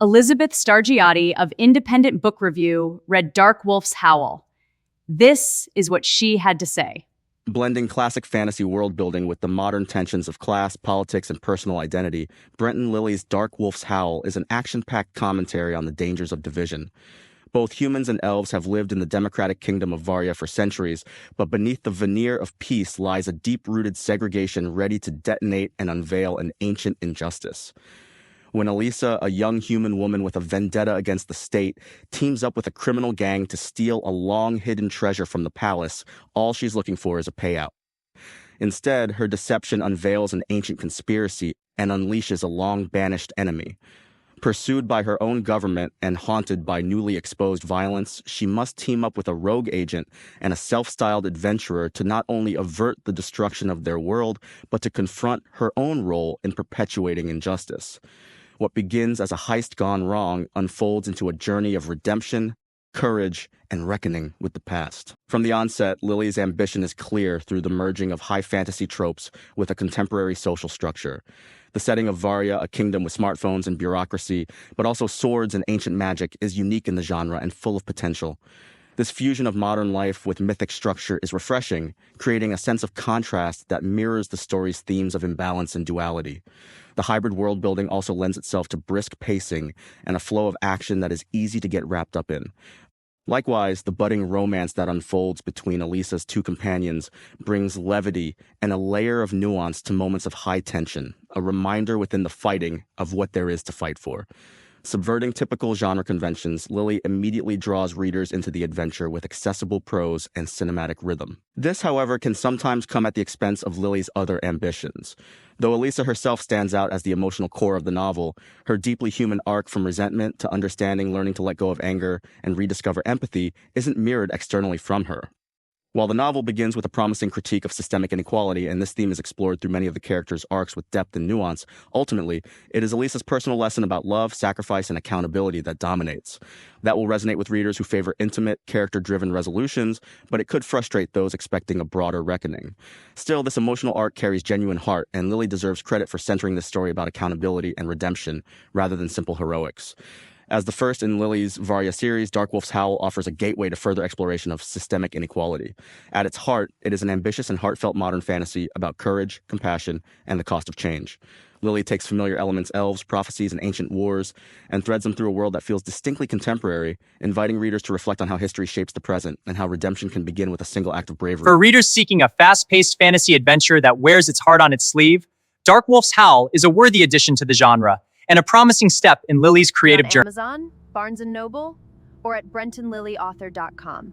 Elizabeth Stargiotti of Independent Book Review read Dark Wolf's Howl. This is what she had to say. Blending classic fantasy world building with the modern tensions of class, politics, and personal identity, Brenton Lilly's Dark Wolf's Howl is an action-packed commentary on the dangers of division. Both humans and elves have lived in the democratic kingdom of Varia for centuries, but beneath the veneer of peace lies a deep-rooted segregation ready to detonate and unveil an ancient injustice. When Elisa, a young human woman with a vendetta against the state, teams up with a criminal gang to steal a long-hidden treasure from the palace, all she's looking for is a payout. Instead, her deception unveils an ancient conspiracy and unleashes a long-banished enemy. Pursued by her own government and haunted by newly exposed violence, she must team up with a rogue agent and a self-styled adventurer to not only avert the destruction of their world, but to confront her own role in perpetuating injustice. What begins as a heist gone wrong unfolds into a journey of redemption, courage, and reckoning with the past. From the onset, Lilly's ambition is clear through the merging of high fantasy tropes with a contemporary social structure. The setting of Varia, a kingdom with smartphones and bureaucracy, but also swords and ancient magic, is unique in the genre and full of potential. This fusion of modern life with mythic structure is refreshing, creating a sense of contrast that mirrors the story's themes of imbalance and duality. The hybrid world building also lends itself to brisk pacing and a flow of action that is easy to get wrapped up in. Likewise, the budding romance that unfolds between Elisa's two companions brings levity and a layer of nuance to moments of high tension, a reminder within the fighting of what there is to fight for. Subverting typical genre conventions, Lilly immediately draws readers into the adventure with accessible prose and cinematic rhythm. This, however, can sometimes come at the expense of Lilly's other ambitions. Though Elisa herself stands out as the emotional core of the novel, her deeply human arc from resentment to understanding, learning to let go of anger, and rediscover empathy isn't mirrored externally from her. While the novel begins with a promising critique of systemic inequality, and this theme is explored through many of the characters' arcs with depth and nuance, ultimately, it is Elisa's personal lesson about love, sacrifice, and accountability that dominates. That will resonate with readers who favor intimate, character-driven resolutions, but it could frustrate those expecting a broader reckoning. Still, this emotional arc carries genuine heart, and Lilly deserves credit for centering this story about accountability and redemption, rather than simple heroics. As the first in Lilly's Varia series, Dark Wolf's Howl offers a gateway to further exploration of systemic inequality. At its heart, it is an ambitious and heartfelt modern fantasy about courage, compassion, and the cost of change. Lilly takes familiar elements, elves, prophecies, and ancient wars, and threads them through a world that feels distinctly contemporary, inviting readers to reflect on how history shapes the present and how redemption can begin with a single act of bravery. For readers seeking a fast-paced fantasy adventure that wears its heart on its sleeve, Dark Wolf's Howl is a worthy addition to the genre, and a promising step in Lilly's creative journey. Amazon, Barnes & Noble, or at BrentonLillyAuthor.com.